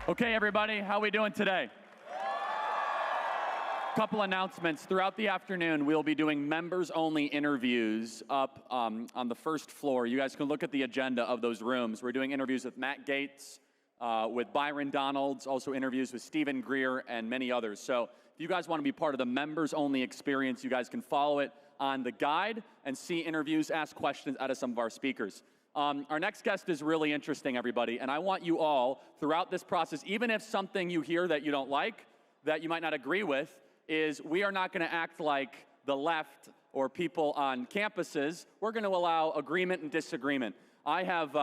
Okay, everybody, how we doing today? Couple announcements. Throughout the afternoon, we'll be doing members-only interviews up on the first floor. You guys can look at the agenda of those rooms. We're doing interviews with Matt Gaetz, with Byron Donalds, also interviews with Stephen Greer, and many others. So if you guys want to be part of the members-only experience, you guys can follow it on the guide and see interviews, ask questions out of some of our speakers. Our next guest is really interesting, everybody, and I want you all, throughout this process, even if something you hear that you don't like, that you might not agree with, is we are not going to act like the left or people on campuses. We're going to allow agreement and disagreement. I have,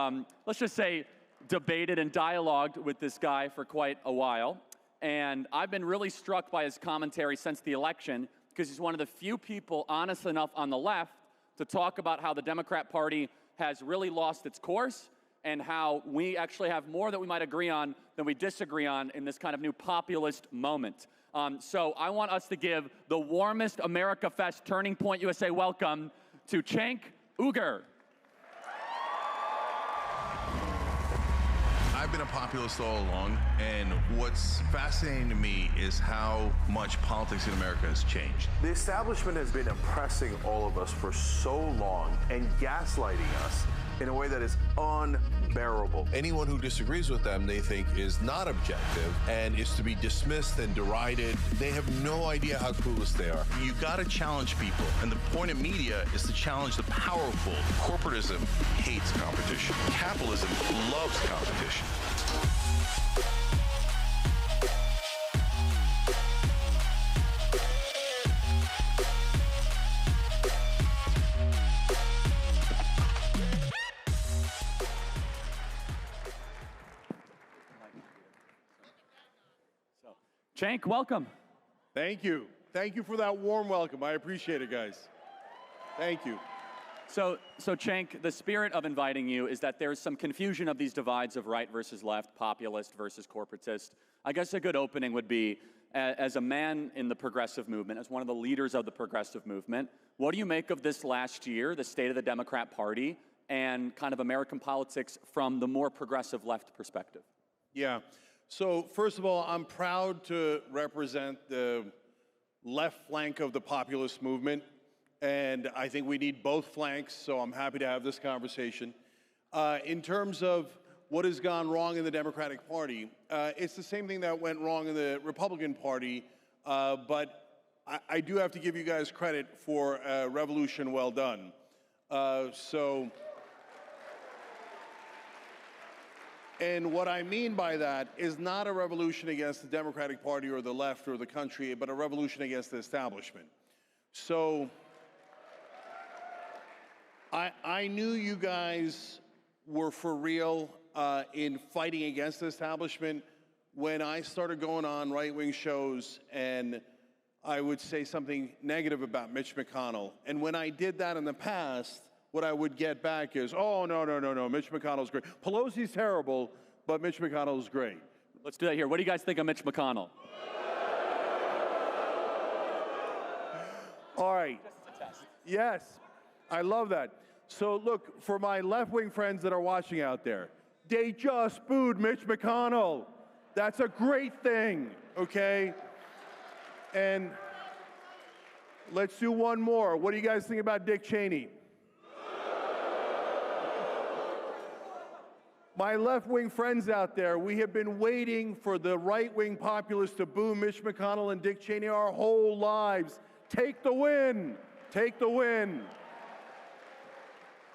let's just say, debated and dialogued with this guy for quite a while, and I've been really struck by his commentary since the election because he's one of the few people honest enough on the left to talk about how the Democrat Party has really lost its course and how we actually have more that we might agree on than we disagree on in this kind of new populist moment. So I want us to give the warmest America Fest Turning Point USA welcome to Cenk Uygur. I've been a populist all along, and what's fascinating to me is how much politics in America has changed. The establishment has been oppressing all of us for so long and gaslighting us in a way that is unbearable. Anyone who disagrees with them, they think, is not objective and is to be dismissed and derided. They have no idea how clueless they are. You gotta challenge people, and the point of media is to challenge the powerful. Corporatism hates competition. Capitalism loves competition. Cenk, welcome. Thank you. Thank you for that warm welcome. I appreciate it, guys. Thank you. So Cenk, the spirit of inviting you is that there's some confusion of these divides of right versus left, populist versus corporatist. I guess a good opening would be, as a man in the progressive movement, as one of the leaders of the progressive movement, what do you make of this last year, the state of the Democrat Party, and kind of American politics from the more progressive left perspective? Yeah. So first of all, I'm proud to represent the left flank of the populist movement, and I think we need both flanks, so I'm happy to have this conversation. In terms of what has gone wrong in the Democratic Party, it's the same thing that went wrong in the Republican Party, but I do have to give you guys credit for a revolution well done. And what I mean by that is not a revolution against the Democratic Party or the left or the country, but a revolution against the establishment. So I knew you guys were for real in fighting against the establishment when I started going on right-wing shows and I would say something negative about Mitch McConnell. And when I did that in the past, what I would get back is, oh, no, Mitch McConnell's great. Pelosi's terrible, but Mitch McConnell's great. Let's do that here. What do you guys think of Mitch McConnell? All right. Yes, I love that. So look, for my left-wing friends that are watching out there, they just booed Mitch McConnell. That's a great thing, okay? And let's do one more. What do you guys think about Dick Cheney? My left-wing friends out there, we have been waiting for the right-wing populists to boo Mitch McConnell and Dick Cheney our whole lives. Take the win. Take the win.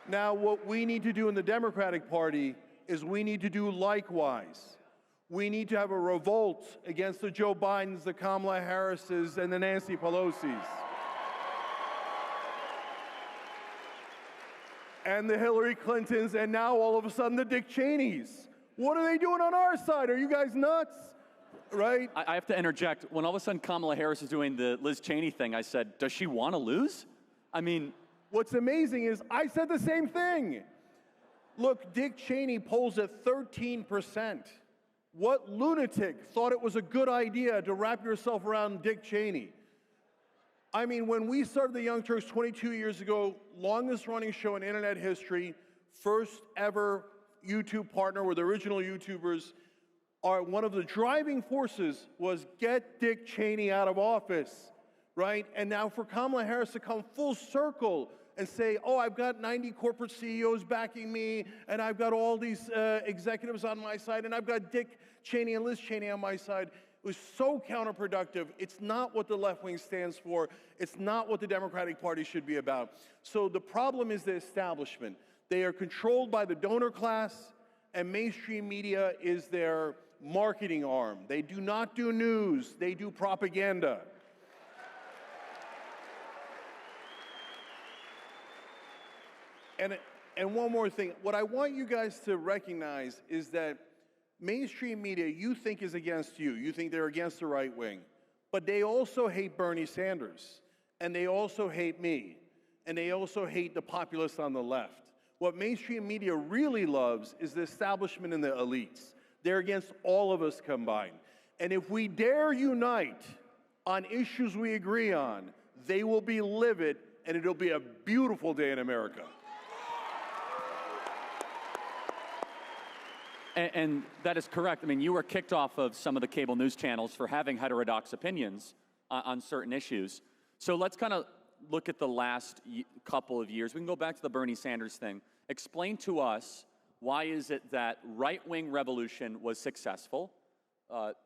Now, what we need to do in the Democratic Party is we need to do likewise. We need to have a revolt against the Joe Bidens, the Kamala Harrises, and the Nancy Pelosi's. And the Hillary Clintons, and now all of a sudden the Dick Cheneys. What are they doing on our side? Are you guys nuts? Right? I have to interject. When all of a sudden Kamala Harris is doing the Liz Cheney thing, I said, does she want to lose? I mean, what's amazing is I said the same thing. Look, Dick Cheney polls at 13%. What lunatic thought it was a good idea to wrap yourself around Dick Cheney? I mean, when we started the Young Turks 22 years ago, longest running show in internet history, first ever YouTube partner with original YouTubers, one of the driving forces was get Dick Cheney out of office, right? And now for Kamala Harris to come full circle and say, oh, I've got 90 corporate CEOs backing me, and I've got all these executives on my side, and I've got Dick Cheney and Liz Cheney on my side, it was so counterproductive. It's not what the left wing stands for. It's not what the Democratic Party should be about. So the problem is the establishment. They are controlled by the donor class, and mainstream media is their marketing arm. They do not do news, they do propaganda. And one more thing, what I want you guys to recognize is that mainstream media you think is against you. You think they're against the right wing. But they also hate Bernie Sanders. And they also hate me. And they also hate the populists on the left. What mainstream media really loves is the establishment and the elites. They're against all of us combined. And if we dare unite on issues we agree on, they will be livid, and it'll be a beautiful day in America. And that is correct. I mean, you were kicked off of some of the cable news channels for having heterodox opinions on certain issues. So let's kind of look at the last couple of years. We can go back to the Bernie Sanders thing. Explain to us, why is it that right-wing revolution was successful,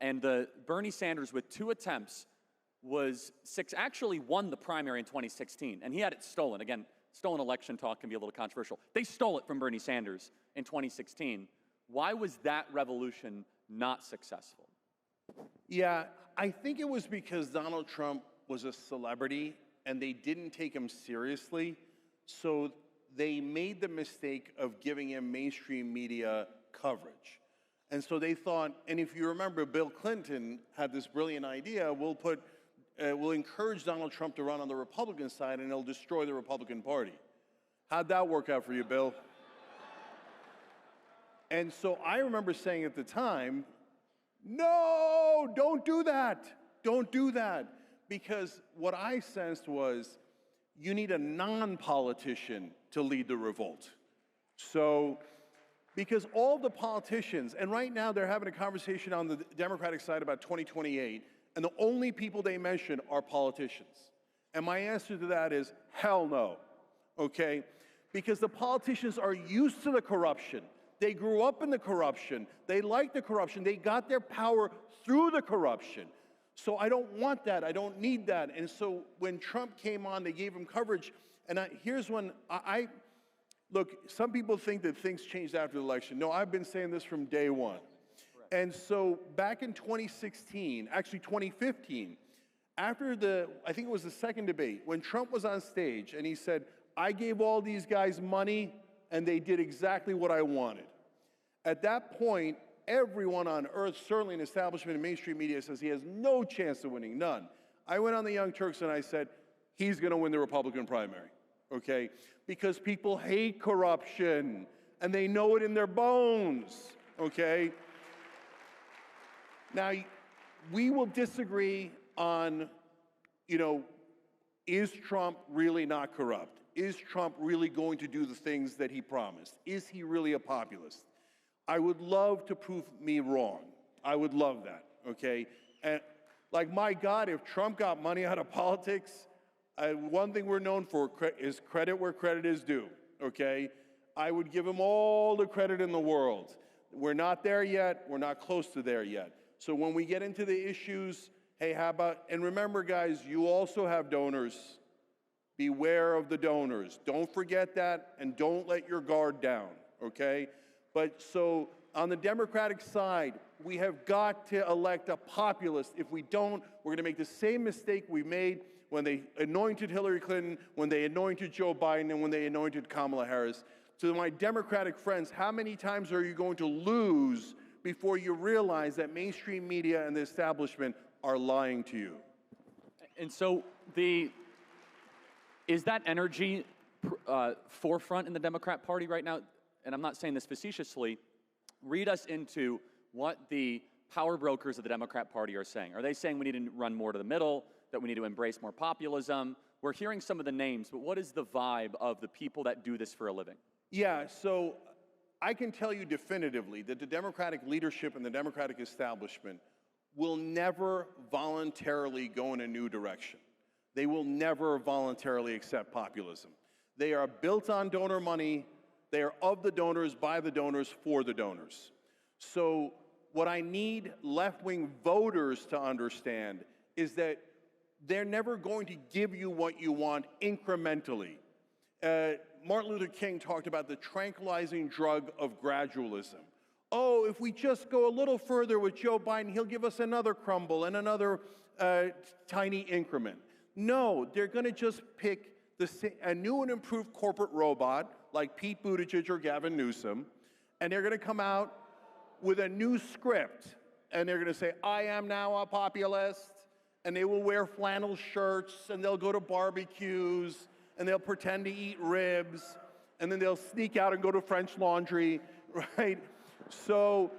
and the Bernie Sanders with 2 attempts actually won the primary in 2016, and he had it stolen. Again, stolen election talk can be a little controversial. They stole it from Bernie Sanders in 2016. Why was that revolution not successful? Yeah, I think it was because Donald Trump was a celebrity and they didn't take him seriously. So they made the mistake of giving him mainstream media coverage. And so they thought, and if you remember, Bill Clinton had this brilliant idea, we'll encourage Donald Trump to run on the Republican side and it'll destroy the Republican Party. How'd that work out for you, Bill? And so I remember saying at the time, no, don't do that. Don't do that. Because what I sensed was you need a non-politician to lead the revolt. So, because all the politicians, and right now they're having a conversation on the Democratic side about 2028, and the only people they mention are politicians. And my answer to that is, hell no, okay? Because the politicians are used to the corruption. They grew up in the corruption. They like the corruption. They got their power through the corruption. So I don't want that. I don't need that. And so when Trump came on, they gave him coverage. And here's when look, some people think that things changed after the election. No, I've been saying this from day one. And so back in 2016, actually 2015, after I think it was the second debate, when Trump was on stage and he said, I gave all these guys money and they did exactly what I wanted. At that point, everyone on earth, certainly in establishment and mainstream media, says he has no chance of winning, none. I went on the Young Turks and I said, he's going to win the Republican primary, okay? Because people hate corruption and they know it in their bones, okay? Now, we will disagree on, is Trump really not corrupt? Is Trump really going to do the things that he promised? Is he really a populist? I would love to prove me wrong. I would love that, okay? And like, my God, if Trump got money out of politics, one thing we're known for is credit where credit is due, okay? I would give him all the credit in the world. We're not there yet. We're not close to there yet. So when we get into the issues, hey, how about, and remember, guys, you also have donors. Beware of the donors. Don't forget that, and don't let your guard down, okay? But so on the Democratic side, we have got to elect a populist. If we don't, we're going to make the same mistake we made when they anointed Hillary Clinton, when they anointed Joe Biden, and when they anointed Kamala Harris. To my Democratic friends, how many times are you going to lose before you realize that mainstream media and the establishment are lying to you? And so is that energy forefront in the Democrat Party right now? And I'm not saying this facetiously. Read us into what the power brokers of the Democrat Party are saying. Are they saying we need to run more to the middle, that we need to embrace more populism? We're hearing some of the names, but what is the vibe of the people that do this for a living? Yeah, so I can tell you definitively that the Democratic leadership and the Democratic establishment will never voluntarily go in a new direction. They will never voluntarily accept populism. They are built on donor money. They are of the donors, by the donors, for the donors. So what I need left-wing voters to understand is that they're never going to give you what you want incrementally. Martin Luther King talked about the tranquilizing drug of gradualism. Oh, if we just go a little further with Joe Biden, he'll give us another crumble and another tiny increment. No, they're going to just pick a new and improved corporate robot like Pete Buttigieg or Gavin Newsom, and they're going to come out with a new script, and they're going to say, I am now a populist, and they will wear flannel shirts, and they'll go to barbecues, and they'll pretend to eat ribs, and then they'll sneak out and go to French Laundry, right? So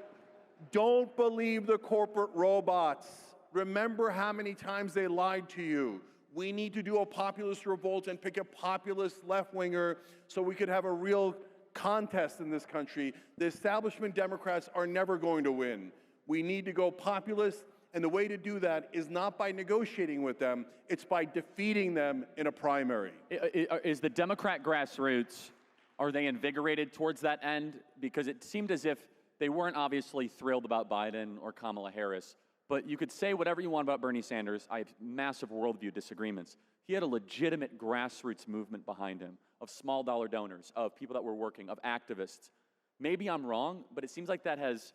don't believe the corporate robots. Remember how many times they lied to you. We need to do a populist revolt and pick a populist left-winger so we could have a real contest in this country. The establishment Democrats are never going to win. We need to go populist, and the way to do that is not by negotiating with them, it's by defeating them in a primary. Is the Democrat grassroots, are they invigorated towards that end? Because it seemed as if they weren't obviously thrilled about Biden or Kamala Harris, but you could say whatever you want about Bernie Sanders. I have massive worldview disagreements. He had a legitimate grassroots movement behind him of small dollar donors, of people that were working, of activists. Maybe I'm wrong, but it seems like that has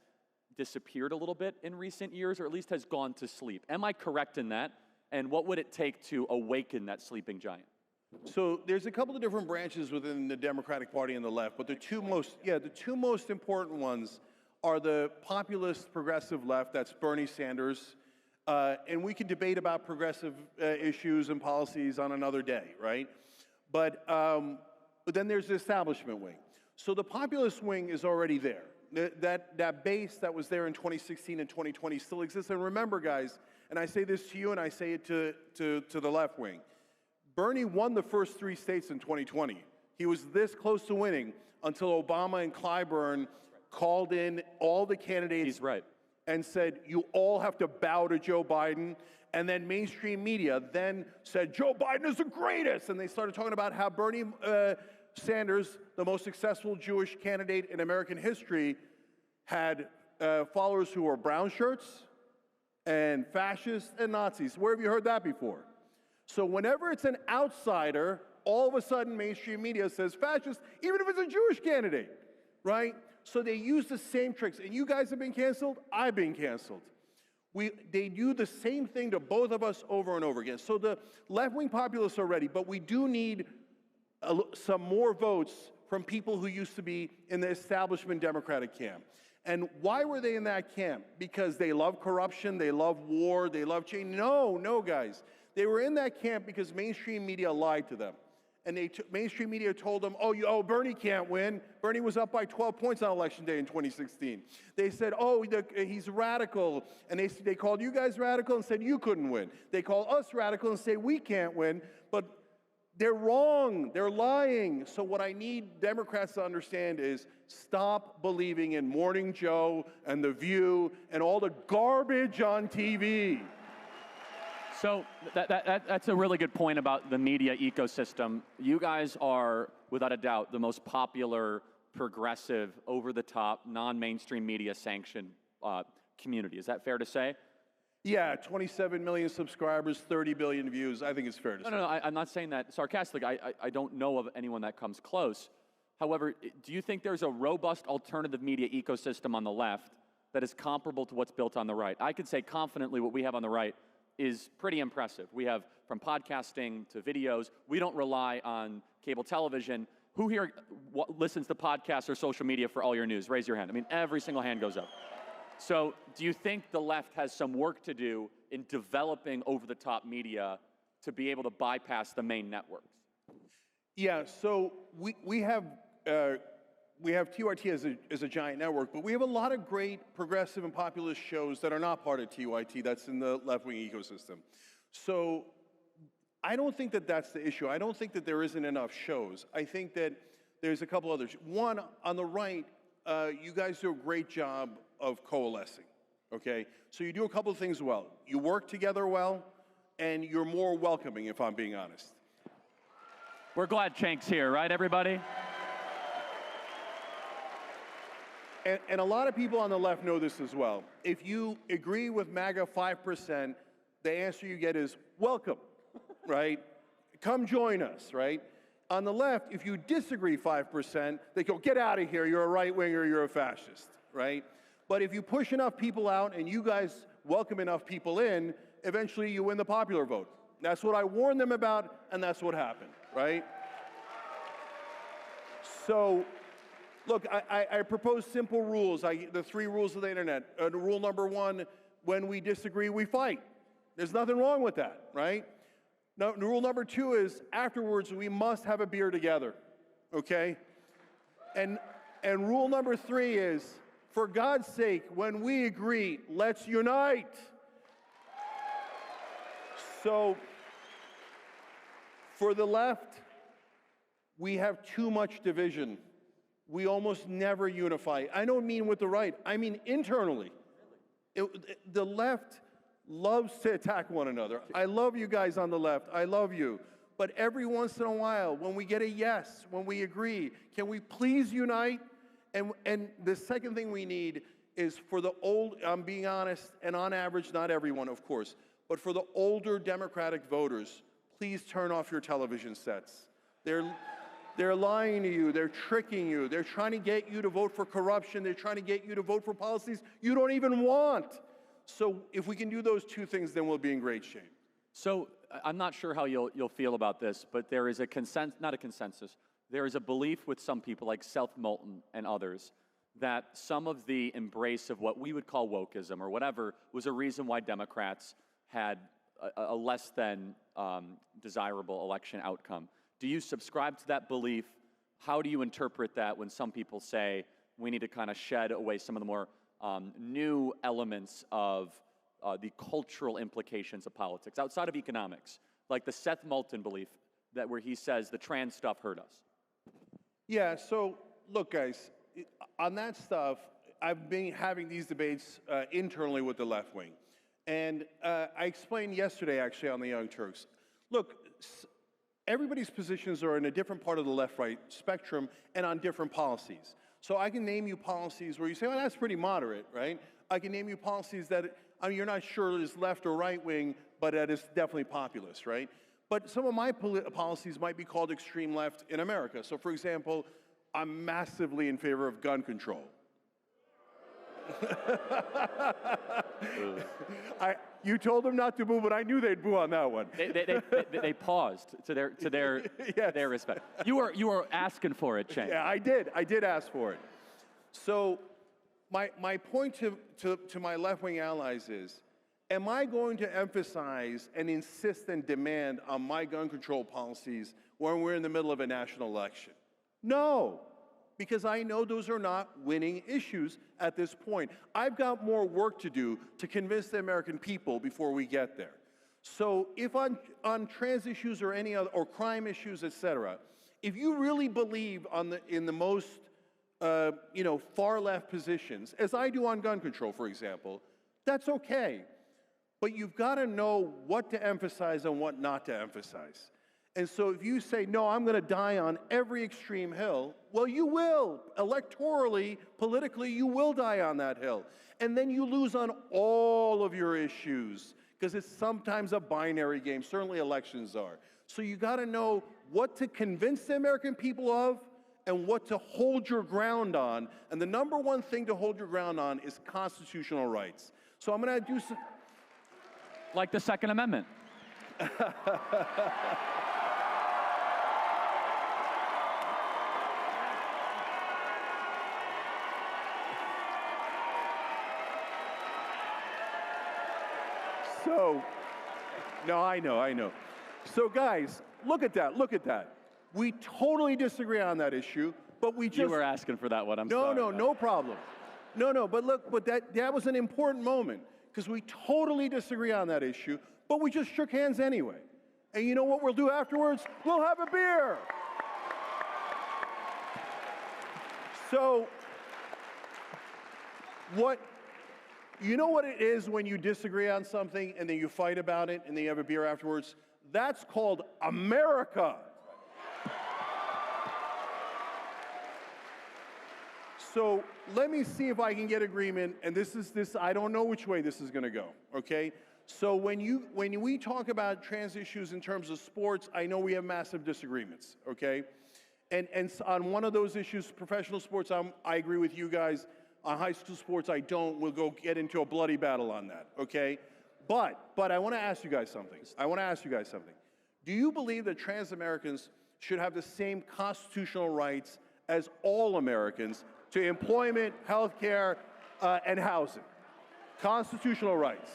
disappeared a little bit in recent years, or at least has gone to sleep. Am I correct in that? And what would it take to awaken that sleeping giant? So there's a couple of different branches within the Democratic Party and the left, but the two most important ones are the populist progressive left, that's Bernie Sanders, and we can debate about progressive issues and policies on another day, right? But then there's the establishment wing. So the populist wing is already there. That base that was there in 2016 and 2020 still exists. And remember, guys, and I say this to you and I say it to the left wing, Bernie won the first 3 states in 2020. He was this close to winning until Obama and Clyburn called in all the candidates. He's right. And said, you all have to bow to Joe Biden. And then mainstream media then said, Joe Biden is the greatest. And they started talking about how Bernie Sanders, the most successful Jewish candidate in American history, had followers who were brown shirts and fascists and Nazis. Where have you heard that before? So whenever it's an outsider, all of a sudden mainstream media says fascist, even if it's a Jewish candidate, right? So they use the same tricks. And you guys have been canceled, I've been canceled. They do the same thing to both of us over and over again. So the left-wing populists are ready, but we do need some more votes from people who used to be in the establishment Democratic camp. And why were they in that camp? Because they love corruption, they love war, they love change? No, guys. They were in that camp because mainstream media lied to them. And mainstream media told them, oh, Bernie can't win. Bernie was up by 12 points on Election Day in 2016. They said, he's radical. And they called you guys radical and said you couldn't win. They call us radical and say we can't win. But they're wrong. They're lying. So what I need Democrats to understand is stop believing in Morning Joe and The View and all the garbage on TV. So that's a really good point about the media ecosystem. You guys are, without a doubt, the most popular, progressive, over-the-top, non-mainstream media sanctioned community. Is that fair to say? Yeah, 27 million subscribers, 30 billion views. I think it's fair to say. No, I'm not saying that sarcastically. I don't know of anyone that comes close. However, do you think there's a robust alternative media ecosystem on the left that is comparable to what's built on the right? I could say confidently what we have on the right is pretty impressive. We have from podcasting to videos. We don't rely on cable television. Who here listens to podcasts or social media for all your news? Raise your hand. I mean, every single hand goes up. So do you think the left has some work to do in developing over-the-top media to be able to bypass the main networks? Yeah, so we have TYT as a giant network, but we have a lot of great progressive and populist shows that are not part of TYT, that's in the left-wing ecosystem. So I don't think that that's the issue. I don't think that there isn't enough shows. I think that there's a couple others. One, on the right, you guys do a great job of coalescing, okay? So you do a couple of things well. You work together well, and you're more welcoming, if I'm being honest. We're glad Cenk's here, right, everybody? And a lot of people on the left know this as well. If you agree with MAGA 5%, the answer you get is welcome, right? Come join us, right? On the left, if you disagree 5%, they go, get out of here, you're a right-winger, you're a fascist, right? But if you push enough people out and you guys welcome enough people in, eventually you win the popular vote. That's what I warned them about, and that's what happened, right? So, look, I propose simple rules, the 3 rules of the internet. Rule number 1, when we disagree, we fight. There's nothing wrong with that, right? Now, rule number 2 is afterwards we must have a beer together, okay? And rule number 3 is, for God's sake, when we agree, let's unite. So, for the left, we have too much division. We almost never unify. I don't mean with the right, I mean internally. The left loves to attack one another. I love you guys on the left, I love you. But every once in a while, when we get a yes, when we agree, can we please unite? And the second thing we need is for the old, I'm being honest, and on average, not everyone, of course, but for the older Democratic voters, please turn off your television sets. They're lying to you, they're tricking you, they're trying to get you to vote for corruption, they're trying to get you to vote for policies you don't even want. So if we can do those 2 things, then we'll be in great shape. So I'm not sure how you'll feel about this, but there is a not a consensus, there is a belief with some people like Seth Moulton and others that some of the embrace of what we would call wokeism or whatever was a reason why Democrats had a less than desirable election outcome. Do you subscribe to that belief? How do you interpret that when some people say we need to kind of shed away some of the more new elements of the cultural implications of politics outside of economics, like the Seth Moulton belief that where he says the trans stuff hurt us? Yeah, so look guys, on that stuff, I've been having these debates internally with the left wing. And I explained yesterday actually on the Young Turks. Look, everybody's positions are in a different part of the left-right spectrum and on different policies. So I can name you policies where you say, well, that's pretty moderate, right? I can name you policies that you're not sure is left or right wing, but that is definitely populist, right? But some of my policies might be called extreme left in America. So for example, I'm massively in favor of gun control. You told them not to boo, but I knew they'd boo on that one. They paused to their Yes. their respect. You were asking for it, Cenk. Yeah, I did ask for it. So my point to my left-wing allies is, am I going to emphasize and insist and demand on my gun control policies when we're in the middle of a national election? No. Because I know those are not winning issues at this point. I've got more work to do to convince the American people before we get there. So if on trans issues or any other, or crime issues, et cetera, if you really believe in the most far left positions, as I do on gun control, for example, that's okay. But you've got to know what to emphasize and what not to emphasize. And so if you say, no, I'm going to die on every extreme hill, well, you will. Electorally, politically, you will die on that hill. And then you lose on all of your issues, because it's sometimes a binary game. Certainly elections are. So you got to know what to convince the American people of and what to hold your ground on. And the number one thing to hold your ground on is constitutional rights. So I'm going to do some... Like the Second Amendment. So, no, I know. So guys, look at that. We totally disagree on that issue, but we just... You were asking for that one, I'm sorry. No problem. No, but look, but that was an important moment, because we totally disagree on that issue, but we just shook hands anyway. And you know what we'll do afterwards? We'll have a beer. So, You know what it is when you disagree on something and then you fight about it and then you have a beer afterwards? That's called America. So let me see if I can get agreement, and I don't know which way this is going to go, okay? So when we talk about trans issues in terms of sports, I know we have massive disagreements, okay? And on one of those issues, professional sports, I agree with you guys. On high school sports, I don't. We'll go get into a bloody battle on that, okay? But I want to ask you guys something. Do you believe that trans Americans should have the same constitutional rights as all Americans to employment, health care, and housing? Constitutional rights.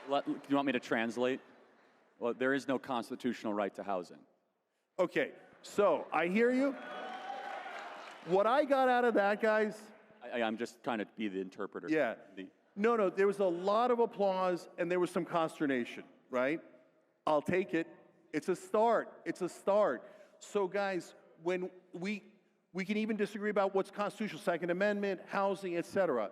Do you want me to translate? Well, there is no constitutional right to housing. Okay, so I hear you. What I got out of that, guys... I'm just trying to be the interpreter. Yeah. No, there was a lot of applause and there was some consternation, right? I'll take it. It's a start. So, guys, when we can even disagree about what's constitutional, Second Amendment, housing, etc.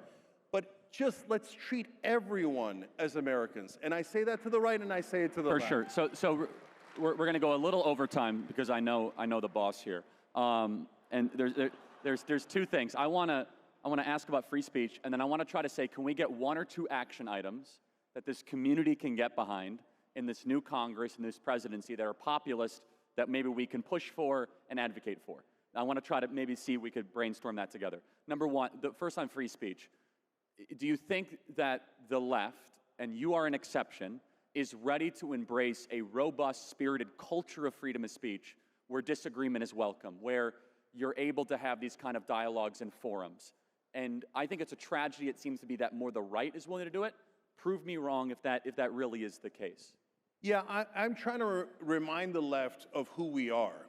But just let's treat everyone as Americans. And I say that to the right and I say it to the left. For sure. So we're going to go a little overtime because I know the boss here. And there's two things. I want to ask about free speech, and then I want to try to say, can we get one or two action items that this community can get behind in this new Congress and this presidency that are populist that maybe we can push for and advocate for? I want to try to maybe see if we could brainstorm that together. Number one, first on free speech. Do you think that the left, and you are an exception, is ready to embrace a robust, spirited culture of freedom of speech where disagreement is welcome, where you're able to have these kind of dialogues and forums? And I think it's a tragedy, it seems to be, that more the right is willing to do it. Prove me wrong if that really is the case. Yeah, I'm trying to remind the left of who we are,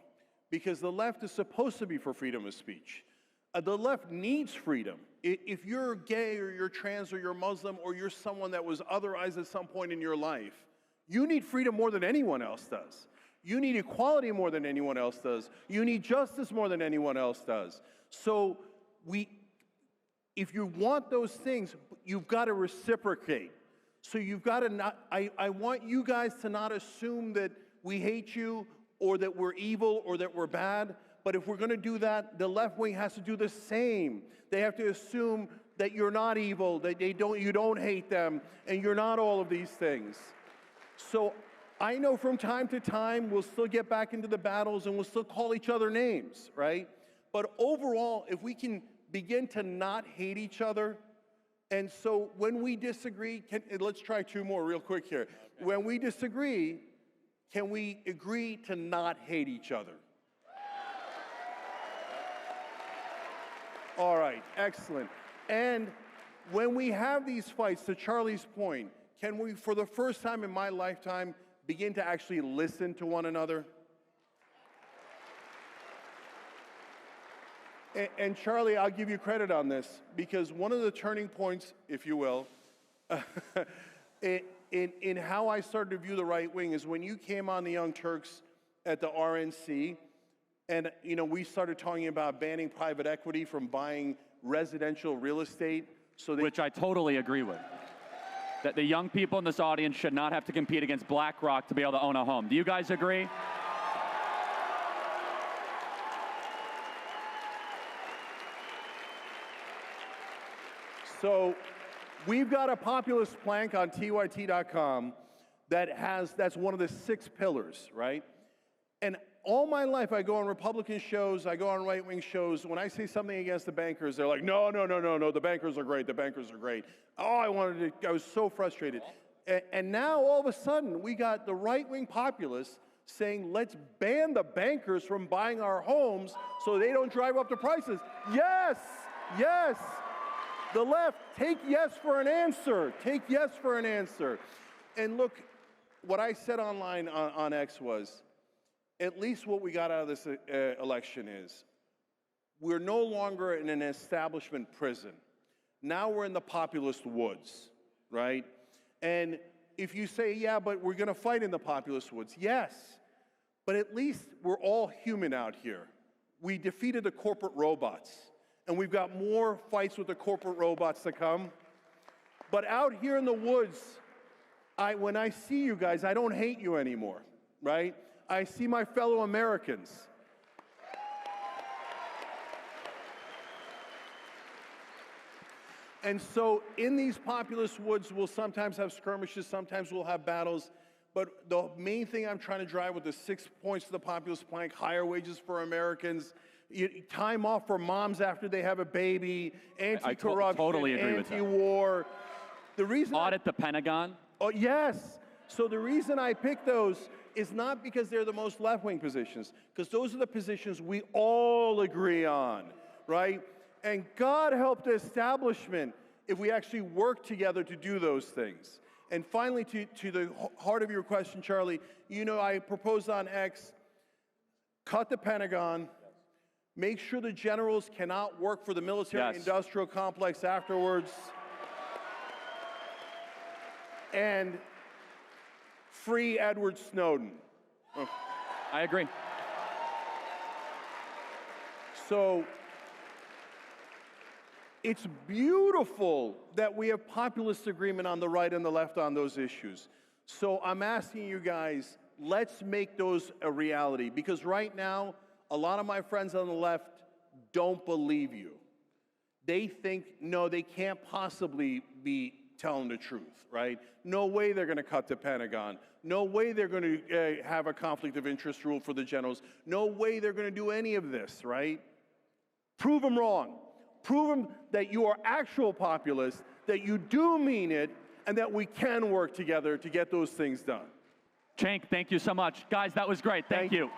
because the left is supposed to be for freedom of speech. The left needs freedom. If you're gay or you're trans or you're Muslim or you're someone that was otherized at some point in your life, you need freedom more than anyone else does. You need equality more than anyone else does. You need justice more than anyone else does. So if you want those things, you've got to reciprocate. So you've got to not, I want you guys to not assume that we hate you or that we're evil or that we're bad. But if we're going to do that, the left wing has to do the same. They have to assume that you're not evil, that you don't hate them, and you're not all of these things. So I know from time to time we'll still get back into the battles and we'll still call each other names, right? But overall, if we can begin to not hate each other, and so when we disagree, let's try two more real quick here. Okay. When we disagree, can we agree to not hate each other? All right, excellent. And when we have these fights, to Charlie's point, can we, for the first time in my lifetime, begin to actually listen to one another? And Charlie, I'll give you credit on this, because one of the turning points, if you will, in how I started to view the right wing is when you came on the Young Turks at the RNC, and we started talking about banning private equity from buying residential real estate. Which I totally agree with. That the young people in this audience should not have to compete against BlackRock to be able to own a home. Do you guys agree? So we've got a populist plank on tyt.com that's one of the 6 pillars, right? And all my life, I go on Republican shows, I go on right-wing shows. When I say something against the bankers, they're like, no, the bankers are great, the bankers are great. Oh, I was so frustrated. And now, all of a sudden, we got the right-wing populists saying, let's ban the bankers from buying our homes so they don't drive up the prices. Yes, yes. The left, take yes for an answer. Take yes for an answer. And look, what I said online on X was, at least what we got out of this election is we're no longer in an establishment prison. Now we're in the populist woods, right? And if you say, yeah, but we're going to fight in the populist woods, yes, but at least we're all human out here. We defeated the corporate robots. and we've got more fights with the corporate robots to come. But out here in the woods, when I see you guys, I don't hate you anymore, right? I see my fellow Americans. And so in these populist woods, we'll sometimes have skirmishes, sometimes we'll have battles. But the main thing I'm trying to drive with the 6 points of the populist plank, higher wages for Americans, time off for moms after they have a baby, anti-corruption, totally agree with that. anti-war. The reason Audit the Pentagon. Oh, yes. So the reason I picked those is not because they're the most left-wing positions, because those are the positions we all agree on, right? And God help the establishment if we actually work together to do those things. And finally, to the heart of your question, Charlie, you know, I proposed on X, cut the Pentagon, make sure the generals cannot work for the military-industrial complex afterwards, and free Edward Snowden. Oh. I agree. So it's beautiful that we have populist agreement on the right and the left on those issues. So I'm asking you guys, let's make those a reality, because right now, a lot of my friends on the left don't believe you. They think, no, they can't possibly be telling the truth, right? No way they're going to cut the Pentagon. No way they're going to have a conflict of interest rule for the generals. No way they're going to do any of this, right? Prove them wrong. Prove them that you are actual populists, that you do mean it, and that we can work together to get those things done. Cenk, thank you so much. Guys, that was great. Thank you.